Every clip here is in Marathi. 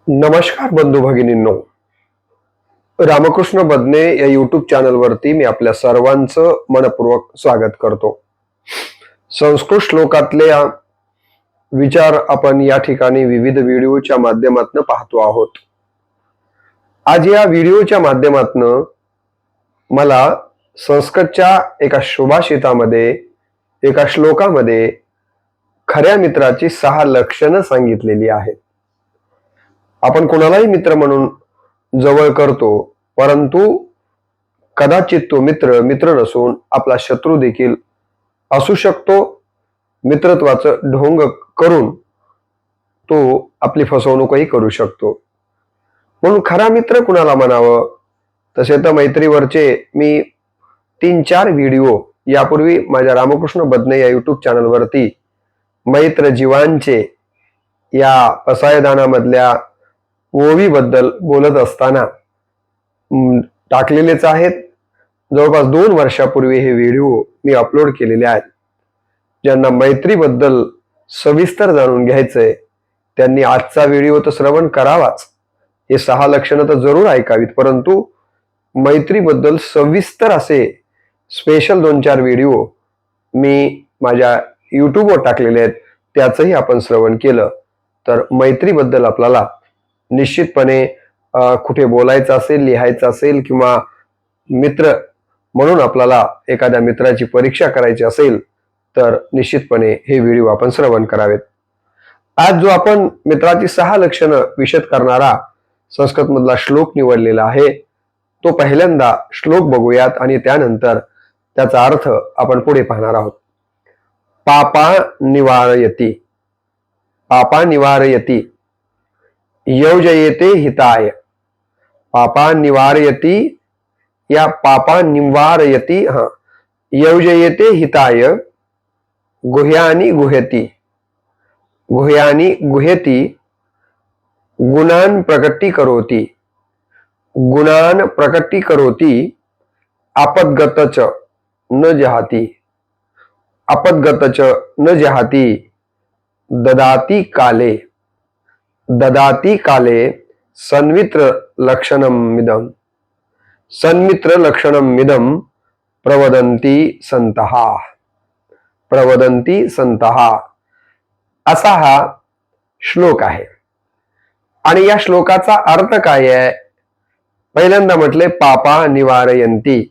नमस्कार बंधू भगिनींनो, रामकृष्ण बदने या युट्यूब चॅनलवरती मी आपल्या सर्वांचं मनपूर्वक स्वागत करतो. संस्कृत श्लोकातले विचार आपण या ठिकाणी विविध व्हिडिओच्या माध्यमातून पाहतो आहोत. आज या व्हिडिओच्या माध्यमातून मला संस्कृतच्या एका सुभाषितामध्ये, एका श्लोकामध्ये खऱ्या मित्राची 6 लक्षणं सांगितलेली आहेत. आपण कोणालाही मित्र म्हणून जवळ करतो, परंतु कदाचित तो मित्र नसून आपला शत्रू देखील असू शकतो. मित्रत्वाचं ढोंग करून तो आपली फसवणूकही करू शकतो. म्हणून खरा मित्र कुणाला म्हणावं? तसे तर मैत्रीवरचे मी 3-4 व्हिडिओ यापूर्वी माझ्या रामकृष्ण बदने या युट्यूब चॅनलवरती मैत्र जीवांचे या पसायदानामधल्या ओवीबद्दल बोलत असताना टाकलेलेच आहेत. जवळपास 2 वर्षापूर्वी हे व्हिडिओ मी अपलोड केलेले आहेत. ज्यांना मैत्रीबद्दल सविस्तर जाणून घ्यायचंय त्यांनी आजचा व्हिडिओ तर श्रवण करावाच. हे 6 लक्षणं तर जरूर ऐकावीत, परंतु मैत्रीबद्दल सविस्तर असे स्पेशल 2-4 व्हिडिओ मी माझ्या युट्यूबवर टाकलेले आहेत. त्याचंही आपण श्रवण केलं तर मैत्रीबद्दल आपल्याला निश्चितपणे कुठे बोलायचं असेल, लिहायचं असेल किंवा मित्र म्हणून आपल्याला एखाद्या मित्राची परीक्षा करायची असेल तर निश्चितपणे हे व्हिडिओ आपण श्रवण करावेत. आज जो आपण मित्राची 6 लक्षणं विशद करणारा संस्कृत मधला श्लोक निवडलेला आहे, तो पहिल्यांदा श्लोक बघूयात आणि त्यानंतर त्याचा अर्थ आपण पुढे पाहणार आहोत. पापा निवारयति, पापा निवारयति योजयेते हिताय. पापा निवारयति या पापा निवारयति योजयेते हिताय गुह्यानि गुह्यति, गुह्यानि गुह्यति गुणान् प्रकटीकरोति, गुणान् प्रकटीकरोति आपद्गतच न जहाति, आपद्गतच न जहाति ददाति काले, ददाति काले सन्मित्र लक्षणमिदं, सन्मित्र लक्षणमिदं प्रवदन्ति संतः, प्रवदन्ति संतः असा हा श्लोक आहे. आणि या श्लोकाचा अर्थ काय आहे? पहिल्यांदा म्हटले पापा निवारयन्ति,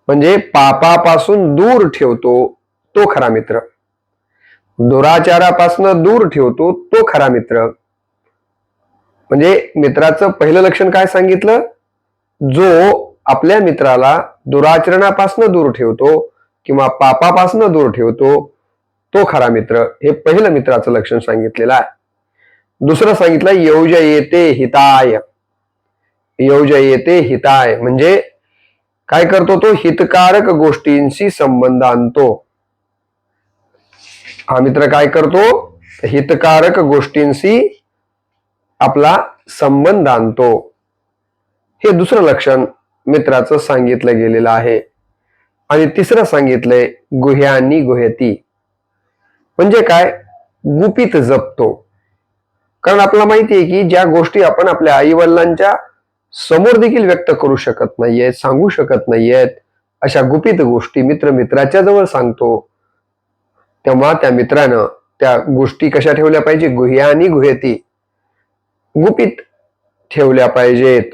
म्हणजे पापापासून दूर ठेवतो तो खरा मित्र. दुराचारापासून दूर ठेवतो तो खरा मित्र. म्हणजे मित्राचं पहिलं लक्षण काय सांगितलं? जो आपल्या मित्राला दुराचरणापासून दूर ठेवतो किंवा पापापासून दूर ठेवतो तो खरा मित्र. हे पहिलं मित्राचं लक्षण सांगितलेलं आहे. दुसरं सांगितलं योजयेते हिताय, योजयेते हिताय म्हणजे काय करतो? तो हितकारक गोष्टींशी संबंध आणतो. हा मित्र काय करतो? हितकारक गोष्टींशी आपला संबंध आणतो. हे दुसरं लक्षण मित्राचं सांगितलं गेलेलं आहे. आणि तिसरं सांगितलंय गुह्यानि गुह्यति, म्हणजे काय? गुपित जपतो. कारण आपल्याला माहिती आहे की ज्या गोष्टी आपण आपल्या आई वडिलांच्या समोर देखील व्यक्त करू शकत नाहीयेत, सांगू शकत नाहीयेत, अशा गुपित गोष्टी मित्राच्या जवळ सांगतो. तेव्हा त्या मित्रानं त्या गोष्टी कशा ठेवल्या पाहिजे? गुह्यानि गुह्यति, गुपित ठेवल्या पाहिजेत.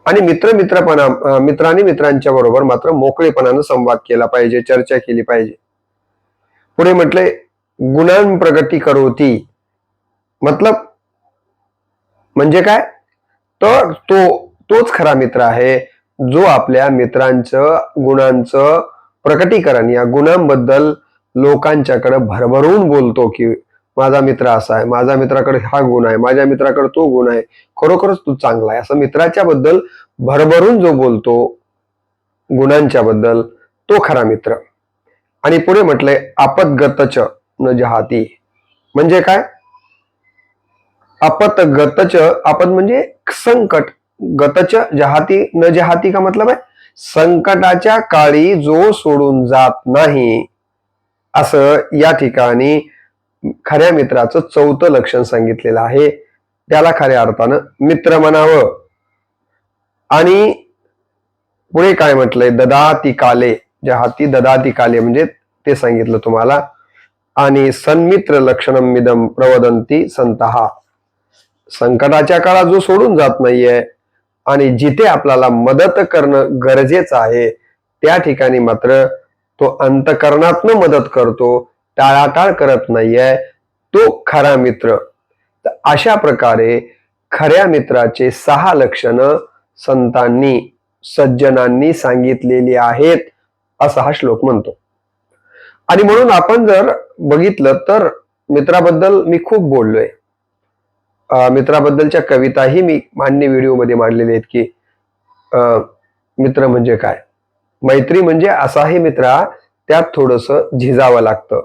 आणि मित्रांनी मित्रांच्या बरोबर मात्र मोकळेपणानं संवाद केला पाहिजे, चर्चा केली पाहिजे. पुढे म्हटले गुणान प्रगती करोती, मतलब म्हणजे काय? तर तोच खरा मित्र आहे जो आपल्या मित्रांचं गुणांचं प्रकटीकरण, या गुणांबद्दल लोकांच्याकडे भरभरून बोलतो की माझा मित्र असा आहे, माझ्या मित्राकडे हा गुण आहे, माझ्या मित्राकडे तो गुण आहे, खरोखरच तू चांगला आहे, असं मित्राच्या बद्दल भरभरून जो बोलतो गुणांच्या बद्दल, तो खरा मित्र. आणि पुढे म्हटले आपदगतच न जहाती, म्हणजे काय? आपदगतच, आपद म्हणजे संकट, गतच जहाती न जहाती का मतलब आहे संकटाच्या काळी जो सोडून जात नाही, असं या ठिकाणी खऱ्या मित्राचं चौथं लक्षण सांगितलेलं आहे, त्याला खऱ्या अर्थानं मित्र म्हणावं. आणि पुढे काय म्हटलंय, ददाती काले, ज्या हाती ददाती काले म्हणजे ते सांगितलं तुम्हाला. आणि सन्मित्र लक्षणम मिदम प्रवदंती संतहा, संकटाच्या काळात जो सोडून जात नाहीये आणि जिथे आपल्याला मदत करणं गरजेचं आहे त्या ठिकाणी मात्र तो अंतकरणातनं मदत करतो, टाळाटाळ करत नाहीये, तो खरा मित्र. तर अशा प्रकारे खऱ्या मित्राचे 6 लक्षणं संतांनी, सज्जनांनी सांगितलेली आहेत असा हा श्लोक म्हणतो. आणि म्हणून आपण जर बघितलं तर मित्राबद्दल मी खूप बोललोय. मित्राबद्दलच्या कविताही मी मान्य व्हिडिओमध्ये मांडलेल्या आहेत की मित्र म्हणजे काय, मैत्री म्हणजे असा आहे मित्रा त्यात थोडंसं झिजावं लागतं.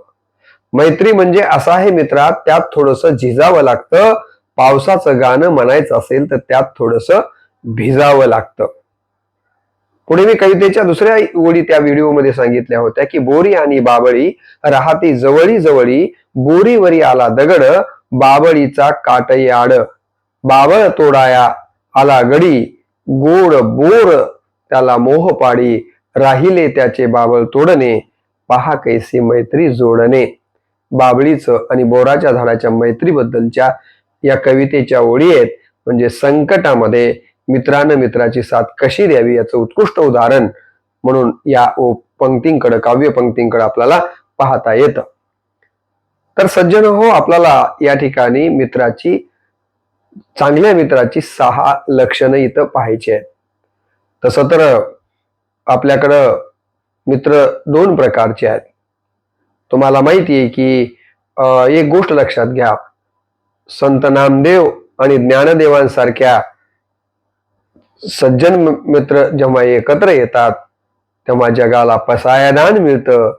मैत्री म्हणजे असा आहे मित्रा त्यात थोडंसं झिजावं लागतं. पावसाचं गाणं म्हणायचं असेल तर त्यात थोडंसं भिजावं लागतं. पुढे मी कवितेच्या दुसऱ्या ओळी त्या व्हिडिओमध्ये सांगितल्या होत्या की बोरी आणि बाबळी राहती जवळी जवळी, बोरीवरी आला दगड, बाबळीचा काटई आड, बाबळ तोडाया आला गडी, गोड बोर त्याला मोह पाडी, राहिले त्याचे बाबळ तोडणे, पहा कैसी मैत्री जोडणे. बाबळीचं आणि बोराच्या झाडाच्या मैत्रीबद्दलच्या या कवितेच्या ओळी आहेत. म्हणजे संकटामध्ये मित्रानं मित्राची साथ कशी द्यावी याचं उत्कृष्ट उदाहरण म्हणून या पंक्तींकडे, काव्य पंक्तींकडे आपल्याला पाहता येतं. तर सज्जन हो, आपल्याला या ठिकाणी मित्राची, चांगल्या मित्राची 6 लक्षणं इथं पाहायची आहेत. तसं तर आपल्याकडं मित्र 2 प्रकारचे आहेत. तुम्हाला माहिती आहे की एक गोष्ट लक्षात घ्या, संत नामदेव आणि ज्ञानदेवांसारख्या सज्जन मित्र जेव्हा एकत्र येतात तेव्हा जगाला पसायदान मिळतं.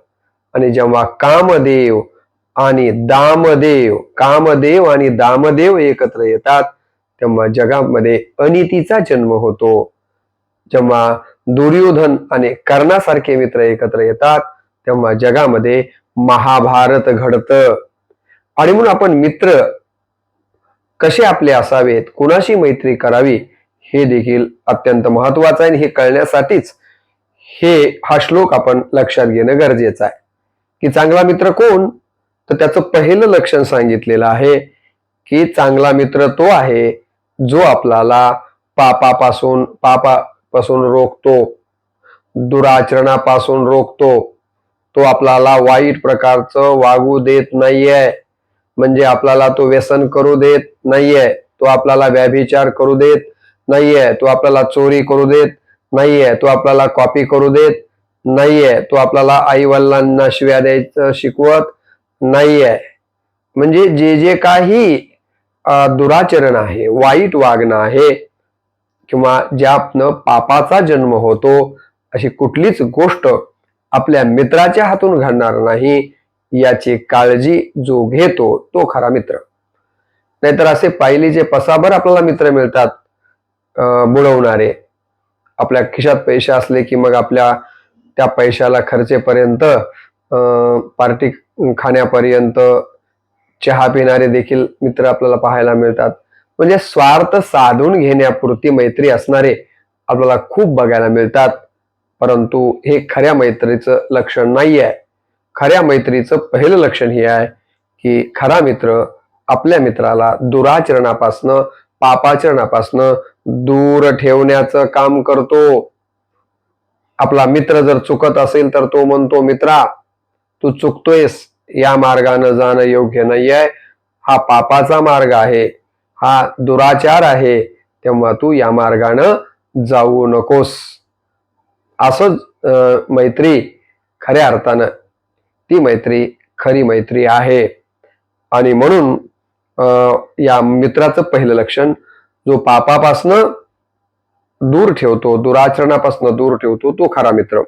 आणि जेव्हा कामदेव आणि दामदेव एकत्र येतात तेव्हा जगामध्ये अनितीचा जन्म होतो. जेव्हा दुर्योधन आणि कर्णासारखे मित्र एकत्र येतात तेव्हा जगामध्ये महाभारत घडतं. आणि म्हणून आपण मित्र कसे आपले असावेत, कुणाशी मैत्री करावी हे देखील अत्यंत महत्वाचं आहे. आणि हे कळण्यासाठीच हा श्लोक आपण लक्षात घेणं गरजेचं आहे. की चांगला मित्र कोण, तर त्याचं पहिलं लक्षण सांगितलेलं आहे की चांगला मित्र तो आहे जो आपल्याला पापापासून रोखतो, दुराचरणापासून रोखतो, तो आपल्याला वाईट प्रकारचं वागू देत नाहीये. म्हणजे आपल्याला तो व्यसन करू देत नाहीये, तो आपल्याला व्यभिचार करू देत नाहीये, तो आपल्याला चोरी करू देत नाहीये, तो आपल्याला कॉपी करू देत नाहीये, तो आपल्याला आई वडिलांना शिव्या द्यायचं शिकवत नाहीये. म्हणजे जे काही दुराचरण आहे, वाईट वागणं आहे किंवा ज्यातनं पापाचा जन्म होतो अशी कुठलीच गोष्ट आपल्या मित्राच्या हातून घडणार नाही याची काळजी जो घेतो तो खरा मित्र. नाहीतर असे पायलीचे पसाभर आपल्याला मित्र मिळतात बुडवणारे. आपल्या खिशात पैसे असले की मग आपल्या त्या पैशाला खर्चेपर्यंत, पार्टी खाण्यापर्यंत चहा पिणारे देखील मित्र आपल्याला पाहायला मिळतात. म्हणजे स्वार्थ साधून घेण्यापुरती मैत्री असणारे आपल्याला खूप बघायला मिळतात. परंतु हे खऱ्या मैत्रीचं लक्षण नाही आहे. खऱ्या मैत्रीचं पहिलं लक्षण हे आहे की खरा मित्र आपल्या मित्राला दुराचरणापासनं, पापाचरणापासनं दूर ठेवण्याचं काम करतो. आपला मित्र जर चुकत असेल तर तो म्हणतो, मित्रा तू चुकतोयस, या मार्गाने जाणं योग्य नाहीये, हा पापाचा मार्ग आहे, हा दुराचार आहे, तेव्हा तू या मार्गाने जाऊ नकोस. असंच मैत्री खऱ्या अर्थानं ती मैत्री खरी मैत्री आहे. आणि म्हणून या मित्राचं पहिलं लक्षण जो पापापासनं दूर ठेवतो, दुराचरणापासून दूर ठेवतो तो खरा मित्र.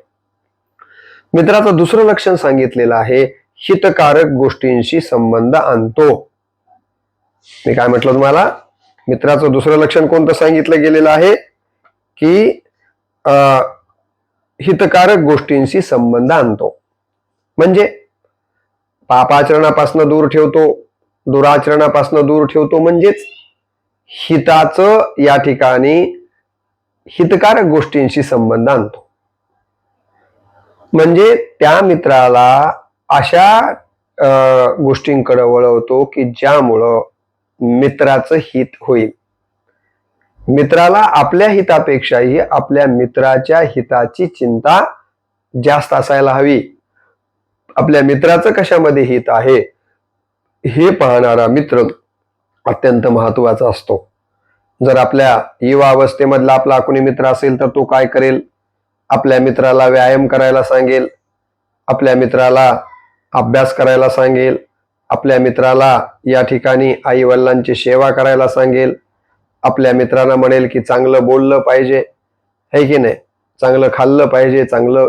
मित्राचं दुसरं लक्षण सांगितलेलं आहे, हितकारक गोष्टींशी संबंध आणतो. मी काय म्हटलं तुम्हाला, मित्राचं दुसरं लक्षण कोणतं सांगितलं गेलेलं आहे की हितकारक गोष्टींशी संबंध आणतो. म्हणजे पापाचरणापासून दूर ठेवतो, दुराचरणापासून दूर ठेवतो, म्हणजेच हिताचं या ठिकाणी हितकारक गोष्टींशी संबंध आणतो. म्हणजे त्या मित्राला अशा गोष्टींकडे वळवतो की ज्यामुळं मित्राचं हित होईल. मित्राला आपल्या हितापेक्षाही आपल्या मित्राच्या हिताची चिंता जास्त असायला हवी. आपल्या मित्राचं कशामध्ये हित आहे हे पाहणारा मित्र अत्यंत महत्वाचा असतो. जर आपल्या युवा अवस्थेमधला आपला कोणी मित्र असेल तर तो काय करेल? आपल्या मित्राला व्यायाम करायला सांगेल, आपल्या मित्राला अभ्यास करायला सांगेल, आपल्या मित्राला या ठिकाणी आई वडिलांची सेवा करायला सांगेल, आपल्या मित्रांना म्हणेल की चांगलं बोललं पाहिजे, है की नाही, चांगलं खाल्लं पाहिजे, चांगलं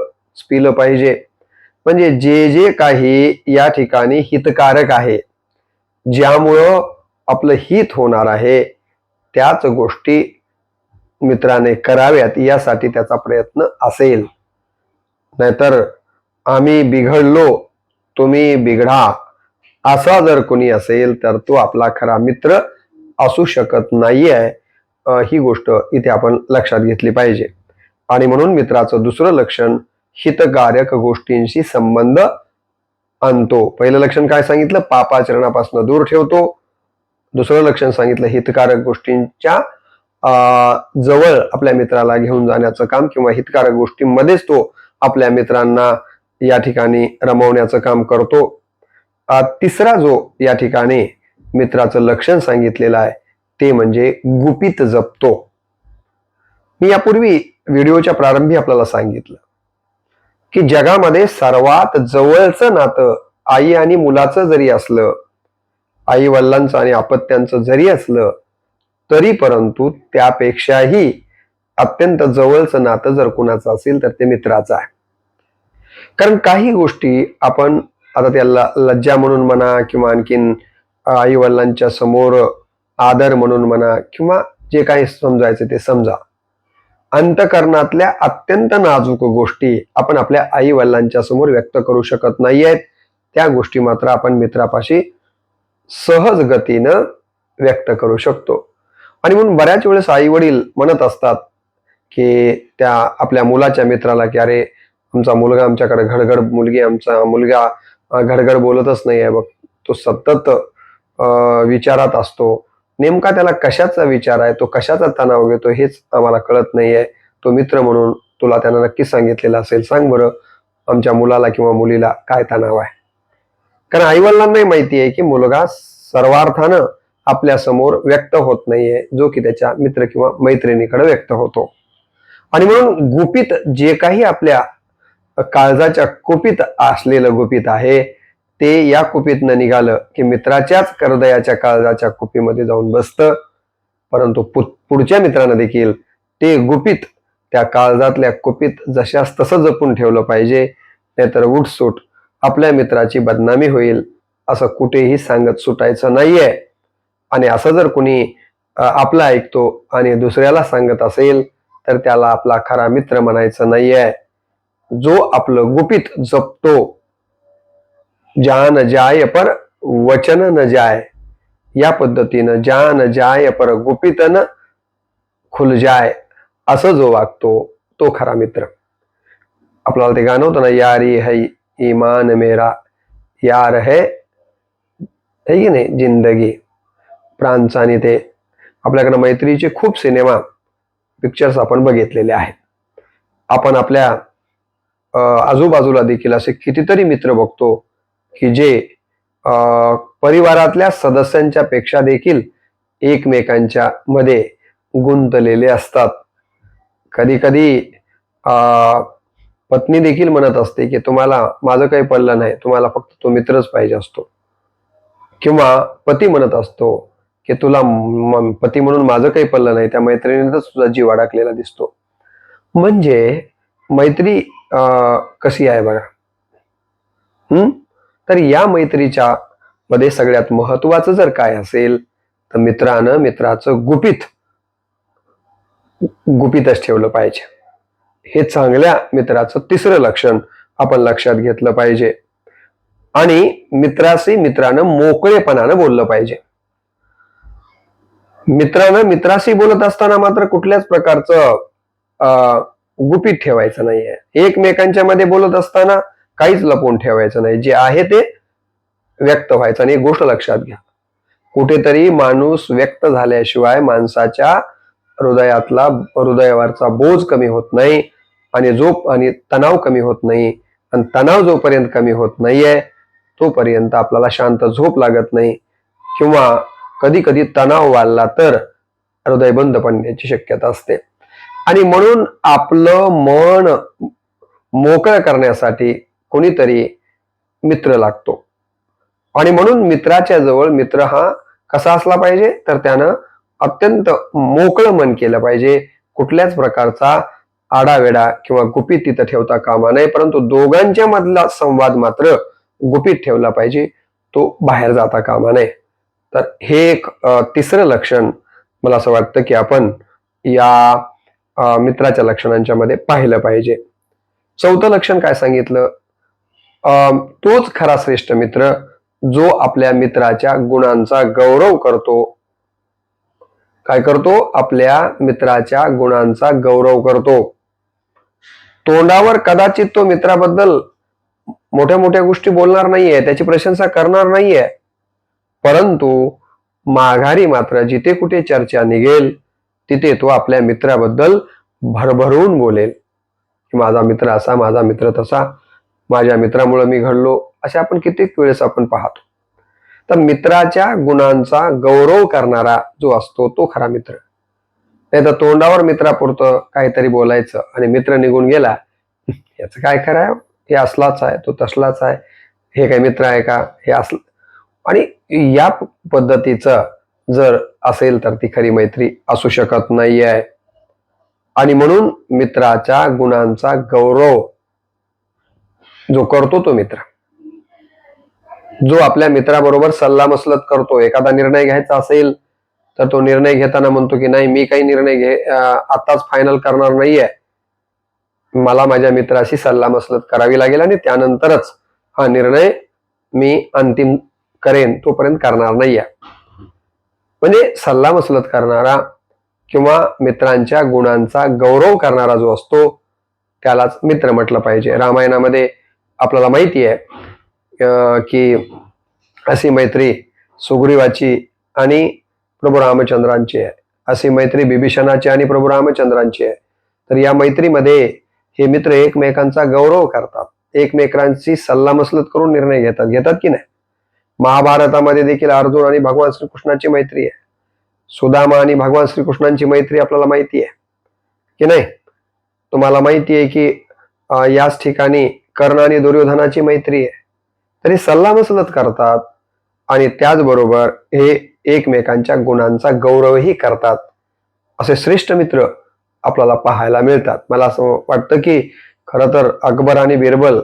पिलं पाहिजे. म्हणजे जे जे काही या ठिकाणी हितकारक आहे, ज्यामुळं आपलं हित होणार आहे, त्याच गोष्टी मित्राने कराव्यात यासाठी त्याचा प्रयत्न असेल. नाहीतर आम्ही बिघडलो तुम्ही बिघडा असा जर कोणी असेल तर तो आपला खरा मित्र असू शकत नाहीये. ही गोष्ट इथे आपण लक्षात घेतली पाहिजे. आणि म्हणून मित्राचं दुसरं लक्षण हितकारक गोष्टींशी संबंध आणतो. पहिलं लक्षण काय सांगितलं? पापाचरणापासून दूर ठेवतो. दुसरं लक्षण सांगितलं हितकारक गोष्टींच्या जवळ आपल्या मित्राला घेऊन जाण्याचं काम किंवा हितकारक गोष्टींमध्येच तो आपल्या मित्रांना या ठिकाणी रमवण्याचं काम करतो. तिसरा जो या ठिकाणी मित्राचं लक्षण सांगितलेलं आहे ते म्हणजे गुपित जपतो. मी यापूर्वी व्हिडिओच्या प्रारंभी आपल्याला सांगितलं की जगामध्ये सर्वात जवळचं नातं आई आणि मुलाचं जरी असलं, आई वडिलांचं आणि अपत्यांचं जरी असलं, तरी परंतु त्यापेक्षाही अत्यंत जवळचं नातं जर कुणाचं असेल तर ते मित्राचं आहे. कारण काही गोष्टी आपण आता त्याला लज्जा म्हणून म्हणा किंवा आणखीन आई वडिलांच्या समोर आदर म्हणून म्हणा किंवा जे काही समजायचं ते समजा, अंतकरणातल्या अत्यंत नाजूक गोष्टी आपण आपल्या आई वडिलांच्या समोर व्यक्त करू शकत नाहीयेत. त्या गोष्टी मात्र आपण मित्रापाशी सहज गतीनं व्यक्त करू शकतो. आणि म्हणून बऱ्याच वेळेस आई वडील म्हणत असतात की त्या आपल्या मुलाच्या मित्राला की अरे आमचा मुलगा आमच्याकडे घडघड, मुलगी आमचा मुलगा घडघड बोलतच नाही आहे बघ, तो सतत विचारात असतो. नेमका त्याला कशाचा विचार आहे, तो कशाचा तणाव घेतो हेच आम्हाला कळत नाहीये. तो मित्र म्हणून तुला त्यानं नक्की सांगितलेलं असेल, सांग बरं आमच्या मुलाला किंवा मुलीला काय तणाव आहे. कारण आई वडिलांनाही माहिती आहे की मुलगा सर्वार्थानं आपल्या समोर व्यक्त होत नाहीये, जो की त्याच्या मित्र किंवा मैत्रिणीकडे व्यक्त होतो. आणि म्हणून गुपित जे काही आपल्या काळजाच्या कुपीत असलेलं गुपित आहे ते या कुपीतनं निघालं की मित्राच्याच हृदयाच्या काळजाच्या कुपीमध्ये जाऊन बसतं. परंतु पुढच्या मित्रानं देखील ते गुपित त्या काळजातल्या कुपीत जशास तसं जपून ठेवलं पाहिजे. नाहीतर उठसूट आपल्या मित्राची बदनामी होईल असं कुठेही सांगत सुटायचं नाहीये. आणि असं जर कोणी आपला ऐकतो आणि दुसऱ्याला सांगत असेल तर त्याला आपला खरा मित्र म्हणायचं नाहीये. जो आपलं गुपित जपतो, जान जाय पर वचन न जाय, या पद्धतीनं जान जाय पर गुपित न खुल जाय असं जो वागतो तो खरा मित्र. आपल्याला ते गाणं होतं ना, यारी है ईमान मेरा, यार है की नाही जिंदगी. प्रांचानी ते आपल्याकडे मैत्रीचे खूप सिनेमा पिक्चर्स आपण बघितलेले आहेत. आपण आपल्या आजूबाजूला देखील असे कितीतरी मित्र बघतो की जे परिवारातल्या सदस्यांच्या पेक्षा देखील एकमेकांच्या मध्ये गुंतलेले असतात. कधी कधी पत्नी देखील म्हणत असते की तुम्हाला माझं काही पडलं नाही, तुम्हाला फक्त तो मित्रच पाहिजे असतो. किंवा पती म्हणत असतो की तुला पती म्हणून माझं काही पडलं नाही, त्या मैत्रिणीतच तुझा जीव अडकलेला दिसतो. म्हणजे मैत्री कशी आहे बघा. तर या मैत्रीच्या मध्ये सगळ्यात महत्वाचं जर काय असेल तर मित्राचं गुपितच ठेवलं पाहिजे. हे चांगल्या मित्राचं तिसरं लक्षण आपण लक्षात घेतलं पाहिजे. आणि मित्राशी मित्रानं मोकळेपणानं बोललं पाहिजे. मित्रानं मित्राशी बोलत असताना मात्र कुठल्याच प्रकारचं गुपित ठेवायचं नाहीये. एकमेकांच्या मध्ये बोलत असताना काहीच लपवून ठेवायचं नाही. जे आहे ते व्यक्त व्हायचं. आणि एक गोष्ट लक्षात घ्या, कुठेतरी माणूस व्यक्त झाल्याशिवाय माणसाच्या हृदयावरचा बोज कमी होत नाही आणि तणाव कमी होत नाही. आणि तणाव जोपर्यंत कमी होत नाहीये तोपर्यंत आपल्याला शांत झोप लागत नाही, किंवा कधी कधी तणाव वाढला तर हृदय बंद पडण्याची शक्यता असते. आणि म्हणून आपलं मन मोकळं करण्यासाठी कोणीतरी मित्र लागतो. आणि म्हणून मित्राच्या जवळ मित्र हा कसा असला पाहिजे, तर त्यानं अत्यंत मोकळं मन केलं पाहिजे. कुठल्याच प्रकारचा आडावेडा किंवा गुपित तिथं ठेवता कामा नये, परंतु दोघांच्या मधला संवाद मात्र गुपित ठेवला पाहिजे, तो बाहेर जाता कामा नये. तर हे एक तिसरं लक्षण मला असं वाटतं की आपण या मित्राच्या लक्षणांच्या मध्ये पाहिलं पाहिजे. चौथं लक्षण काय सांगितलं, तोच खरा श्रेष्ठ मित्र जो आपल्या मित्राच्या गुणांचा गौरव करतो. काय करतो? आपल्या मित्राच्या गुणांचा गौरव करतो. तोंडावर कदाचित तो मित्राबद्दल मोठ्या मोठ्या गोष्टी बोलणार नाहीये, त्याची प्रशंसा करणार नाहीये, परंतु माघारी मात्र जिथे कुठे चर्चा निघेल तिथे तो आपल्या मित्राबद्दल भरभरून बोलेल की माझा मित्र असा, माझा मित्र तसा, माझ्या मित्रामुळे मी घडलो. अशा आपण कित्येक वेळेस आपण पाहतो. तर मित्राच्या गुणांचा गौरव करणारा जो असतो तो खरा मित्र. नाही तर तोंडावर मित्रापुरतं काहीतरी बोलायचं आणि मित्र निघून गेला, याचं काय खरं आहे, हे असलाच आहे, तो तसलाच आहे, हे काय मित्र आहे का, हे असलं. आणि या पद्धतीचं जर असेल तर ती खरी मैत्री असू शकत नाही आहे. आणि म्हणून मित्राच्या गुणांचा गौरव जो करतो तो मित्र, जो आपल्या मित्राबरोबर सल्लामसलत करतो, एखादा निर्णय घ्यायचा असेल तर तो निर्णय घेताना म्हणतो की नाही, मी काही निर्णय आताच फायनल करणार नाहीये, मला माझ्या मित्राशी सल्लामसलत करावी लागेल आणि त्यानंतरच हा निर्णय मी अंतिम करेन, तोपर्यंत करणार नाहीये. म्हणजे सल्लामसलत करणारा किंवा मित्रांच्या गुणांचा गौरव करणारा जो असतो त्यालाच मित्र म्हटलं पाहिजे. रामायणामध्ये आपल्याला माहिती आहे की अशी मैत्री सुग्रीवाची आणि प्रभू रामचंद्रांची आहे, अशी मैत्री बिभीषणाची आणि प्रभू रामचंद्रांची आहे. तर या मैत्रीमध्ये हे मित्र एकमेकांचा गौरव करतात, एकमेकांची सल्लामसलत करून निर्णय घेतात की नाही. महाभारतामध्ये देखील अर्जुन आणि भगवान श्रीकृष्णाची मैत्री आहे. सुदामा आणि भगवान श्रीकृष्णांची मैत्री आपल्याला माहिती आहे की नाही. तुम्हाला माहिती आहे की याच ठिकाणी कर्ण आणि दुर्योधनाची मैत्री आहे. तरी सल्लामसलत करतात आणि त्याचबरोबर हे एकमेकांच्या गुणांचा गौरवही करतात. असे श्रेष्ठ मित्र आपल्याला पाहायला मिळतात. मला असं वाटतं की खरं तर अकबर आणि बिरबल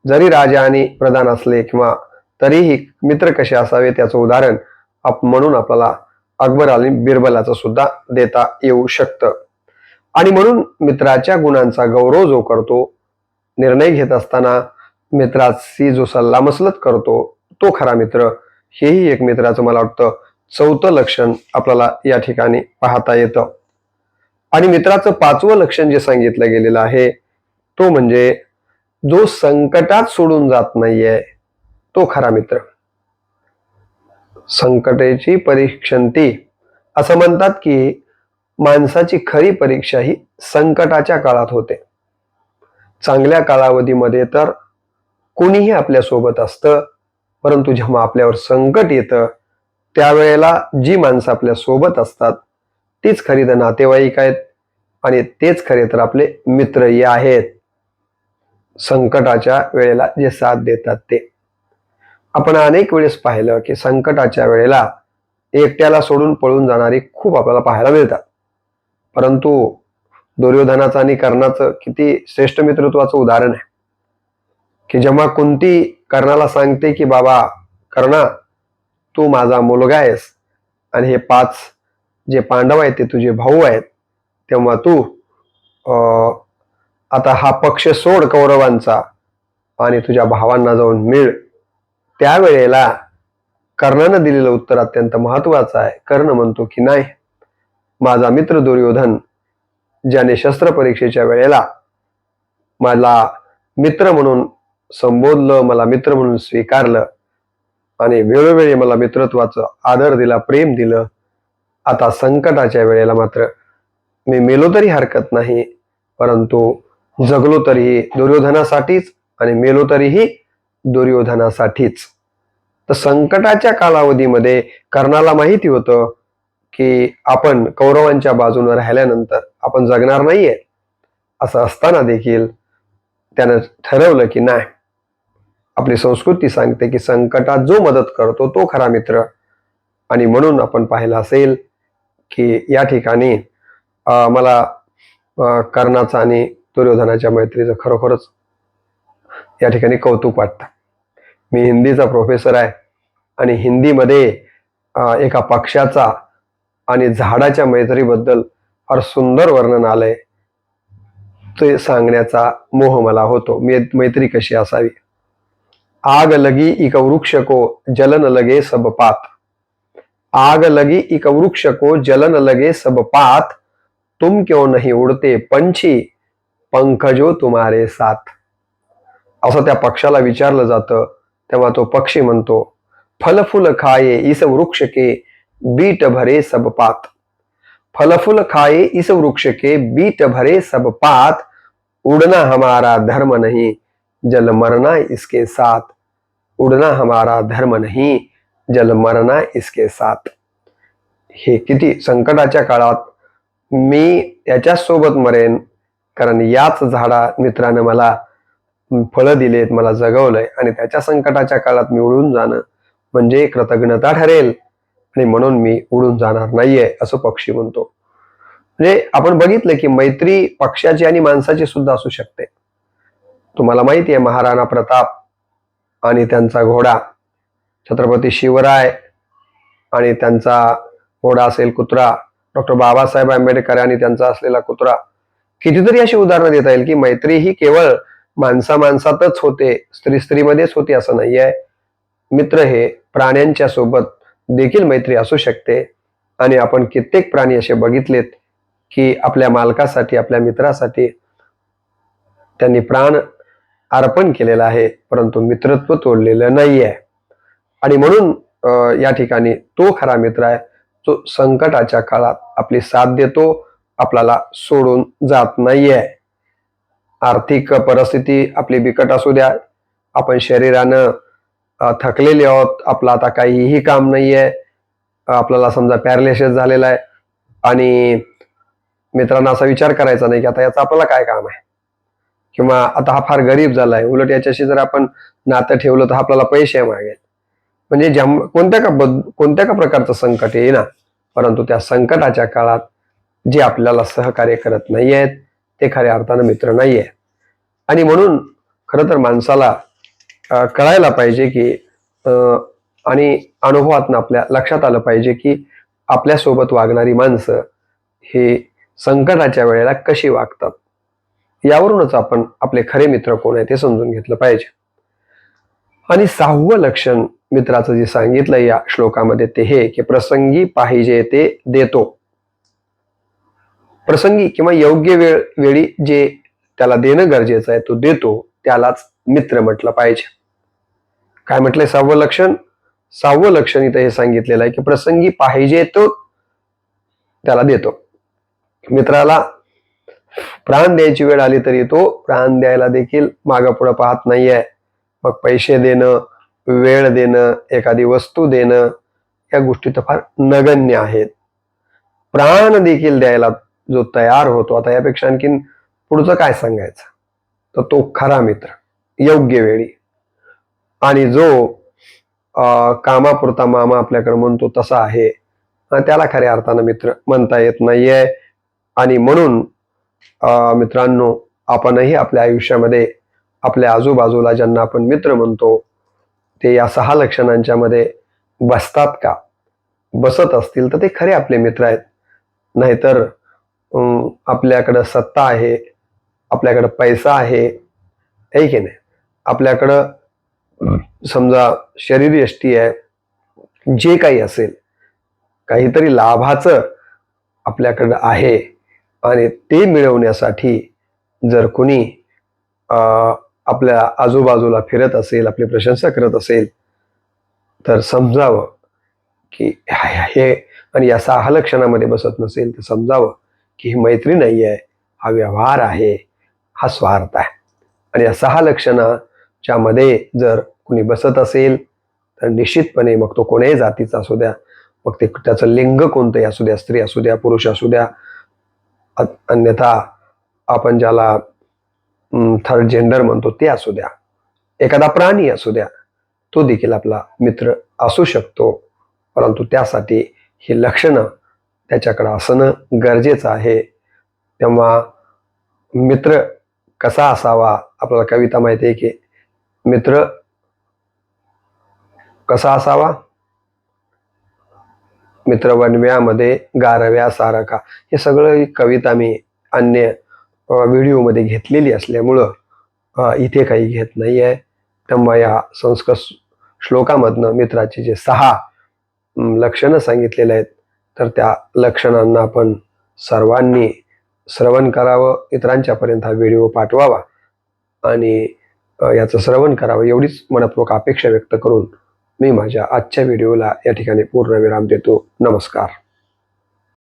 जरी राजा आणि प्रधान असले किंवा तरीही मित्र कसे असावे त्याचं उदाहरण म्हणून आपल्याला अकबर आणि बिरबलाचं सुद्धा देता येऊ शकतं. आणि म्हणून मित्राच्या गुणांचा गौरव जो करतो, निर्णय घेत असताना मित्राची जो सल्लामसलत करतो तो खरा मित्र, हेही एक मित्राचं मला वाटतं चौथं लक्षण आपल्याला या ठिकाणी पाहता येतं. आणि मित्राचं पाचवं लक्षण जे सांगितलं गेलेलं आहे तो म्हणजे जो संकटात सोडून जात नाहीये तो खरा मित्र. संकटाची परीक्षंती असं म्हणतात की माणसाची खरी परीक्षा ही संकटाच्या काळात होते. चांगल्या कालावधीमध्ये तर कोणीही आपल्या सोबत असतं, परंतु जेव्हा आपल्यावर संकट येतं त्यावेळेला जी माणसं आपल्या सोबत असतात तीच खरी तर नातेवाईक आहेत आणि तेच खरे तर आपले मित्रही आहेत. संकटाच्या वेळेला जे साथ देतात ते. आपण अनेक वेळेस पाहिलं की संकटाच्या वेळेला एकट्याला सोडून पळून जाणारी खूप आपल्याला पाहायला मिळतात. परंतु दुर्योधनाचं आणि कर्णाचं किती श्रेष्ठ मित्रत्वाचं उदाहरण आहे की जेव्हा कुंती कर्णाला सांगते की बाबा कर्णा, तू माझा मुलगा आहेस आणि हे 5 जे पांडव आहेत ते तुझे भाऊ आहेत, तेव्हा तू आता हा पक्ष सोड कौरवांचा आणि तुझ्या भावांना जाऊन मिळ त्यावेळेला कर्णानं दिलेलं उत्तर अत्यंत महत्वाचं आहे. कर्ण म्हणतो की नाही, माझा मित्र दुर्योधन ज्याने शस्त्र परीक्षेच्या वेळेला मला मित्र म्हणून संबोधलं, मला मित्र म्हणून स्वीकारलं आणि वेळोवेळी मला मित्रत्वाचं आदर दिला, प्रेम दिलं, आता संकटाच्या वेळेला मात्र मी मेलो तरी हरकत नाही, परंतु जगलो तरीही दुर्योधनासाठीच आणि मेलो तरीही दुर्योधनासाठीच. तर संकटाच्या कालावधीमध्ये कर्णाला माहिती होतं की आपण कौरवांच्या बाजूने राहिल्यानंतर आपण जगणार नाहीये. असं असताना देखील त्यानं ठरवलं की नाही, आपली संस्कृती सांगते की संकटात जो मदत करतो तो खरा मित्र. आणि म्हणून आपण पाहिलं असेल की या ठिकाणी मला कर्णाचा आणि दुर्योधनाच्या मैत्रीचं खरोखरच या ठिकाणी कौतुक वाटतं. मी हिंदीचा प्रोफेसर आहे आणि हिंदीमध्ये एका पक्षाचा आणि झाडाच्या मैत्रीबद्दल फार सुंदर वर्णन आलंय. ते सांगण्याचा मोह मला होतो. मैत्री कशी असावी. आग लगी इक वृक्ष को जलन लगे सब पात. आग लगी इक वृक्ष को जलन लगे सब पात. तुम क्यों नहीं उड़ते पंछी पंख जो तुम्हारे साथ. असं त्या पक्षाला विचारलं जातं. तेव्हा तो पक्षी म्हणतो, फल फूल खाए इस वृक्ष के बीट भरे सब पात. फल फूल खाए इस वृक्ष के बीट भरे सब पात. उड़ना हमारा धर्म नहीं जल मरना इसके साथ. उड़ना हमारा धर्म नहीं जल मरना इसके साथ. हे किती संकटाच्या काळात मी याच्या सोबत मरेन, कारण याच झाडा मित्रानं मला फळं दिलेत, मला जगवलंय, आणि त्याच्या संकटाच्या काळात मी उडून जाणं म्हणजे कृतज्ञता ठरेल, आणि म्हणून मी उडून जाणार नाहीये, असं पक्षी म्हणतो. म्हणजे आपण बघितलं की मैत्री पक्षाची आणि माणसाची सुद्धा असू शकते. तुम्हाला माहिती आहे महाराणा प्रताप आणि त्यांचा घोडा, छत्रपती शिवराय आणि त्यांचा घोडा असेल कुत्रा, डॉक्टर बाबासाहेब आंबेडकर आणि त्यांचा असलेला कुत्रा. कितीतरी अशी उदाहरणं देता येईल की मैत्री ही केवळ माणसा माणसातच होते, स्त्री स्त्रीमध्येच होते असं नाही आहे. मित्र हे प्राण्यांच्या सोबत देखील मैत्री असू शकते. आणि आपण कित्येक प्राणी असे बघितलेत की आपल्या मालकासाठी, आपल्या मित्रासाठी त्यांनी प्राण अर्पण केलेला आहे, परंतु मित्रत्व तोडलेलं नाहीये. आणि म्हणून या ठिकाणी तो खरा मित्र आहे जो संकटाच्या काळात आपली साथ देतो, आपल्याला सोडून जात नाहीये. आर्थिक परिस्थिती आपली बिकट असू द्या, आपण शरीरानं थकलेले आहोत, आपलं आता काहीही काम नाहीये, आपल्याला समजा पॅरालिसिस झालेला आहे, आणि मित्रांना असा विचार करायचा नाही की आता याचं आपल्याला काय काम आहे, किंवा आता हा फार गरीब झालाय, उलट याच्याशी जर आपण नातं ठेवलं तर आपल्याला पैसे मागेल. म्हणजे कोणत्या का प्रकारचं संकट येईना, परंतु त्या संकटाच्या काळात जे आपल्याला सहकार्य करत नाहीयेत ते खऱ्या अर्थानं मित्र नाहीये. आणि म्हणून खरं तर माणसाला कळायला पाहिजे की आणि अनुभवातून आपल्या लक्षात आलं पाहिजे की आपल्यासोबत वागणारी माणसं हे संकटाच्या वेळेला कशी वागतात. यावरूनच आपण आपले खरे मित्र कोण आहे ते समजून घेतलं पाहिजे. आणि 6वं लक्षण मित्राचं जे सांगितलं या श्लोकामध्ये ते हे की प्रसंगी पाहिजे ते देतो. प्रसंगी किंवा योग्य वेळी जे त्याला देणं गरजेचं आहे तो देतो, त्यालाच मित्र म्हटलं पाहिजे. काय म्हटलंय 6वं लक्षण? 6वं लक्षण इथं हे सांगितलेलं आहे की प्रसंगी पाहिजे तो त्याला देतो. मित्राला प्राण द्यायची वेळ आली तरी तो प्राण द्यायला देखील मागं पुढं पाहत नाहीये. मग पैसे देणं, वेळ देणं, एखादी वस्तू देणं, या गोष्टी तर फार नगण्य आहेत. प्राण देखील द्यायला जो तयार होतो, आता यापेक्षा आणखीन पुढचं काय सांगायचं, तर तो खरा मित्र योग्य वेळी. आणि जो कामापुरता मामा आपल्याकडे म्हणतो तसा आहे, त्याला खऱ्या अर्थानं मित्र म्हणता येत नाहीये. आणि म्हणून मित्रांनो, आपणही आपल्या आयुष्यामध्ये आपल्या आजूबाजूला ज्यांना आपण मित्र म्हणतो ते या 6 लक्षणांच्या मध्ये बसतात का? बसत असतील तर ते खरे आपले मित्र आहेत. नाहीतर आपल्याकडं सत्ता आहे, आपल्याकडं पैसा आहे की नाही, आपल्याकडं समजा शरीरयष्टी आहे, जे काही असेल, काहीतरी लाभाचं आपल्याकडं आहे आणि ते मिळवण्यासाठी जर कोणी आपल्या आजूबाजूला फिरत असेल, आपली प्रशंसा करत असेल, तर समजावं की हे आणि या 6 लक्षणामध्ये बसत नसेल तर समजावं की ही मैत्री नाही आहे, हा व्यवहार आहे, हा स्वार्थ आहे. आणि या 6 लक्षणाच्या मध्ये जर कुणी बसत असेल तर निश्चितपणे मग तो कोण्याही जातीचा असू द्या, मग ते त्याचं लिंग कोणतंही असू द्या, स्त्री असू द्या, पुरुष असू द्या, अन्यथा आपण ज्याला थर्ड जेंडर म्हणतो ते असू द्या, एखादा प्राणी असू द्या, तो देखील आपला मित्र असू शकतो. परंतु त्यासाठी ही लक्षणं त्याच्याकडे असणं गरजेचं आहे. तेव्हा मित्र कसा असावा, आपल्याला कविता माहिती आहे की मित्र कसा असावा, मित्र वनव्यामध्ये गारव्या सारखा. हे सगळं कविता मी अन्य व्हिडिओमध्ये घेतलेली असल्यामुळं इथे काही घेत नाही आहे. तेव्हा या संस्कृत श्लोकामधनं मित्राचे जे 6 लक्षणं सांगितलेले आहेत, तर त्या लक्षणांना आपण सर्वांनी श्रवण करावं, इतरांच्यापर्यंत हा व्हिडिओ पाठवावा आणि याचं श्रवण करावं एवढीच मनपूर्वक अपेक्षा व्यक्त करून मी माझ्या आजच्या व्हिडिओला या ठिकाणी पूर्णविराम देतो. नमस्कार.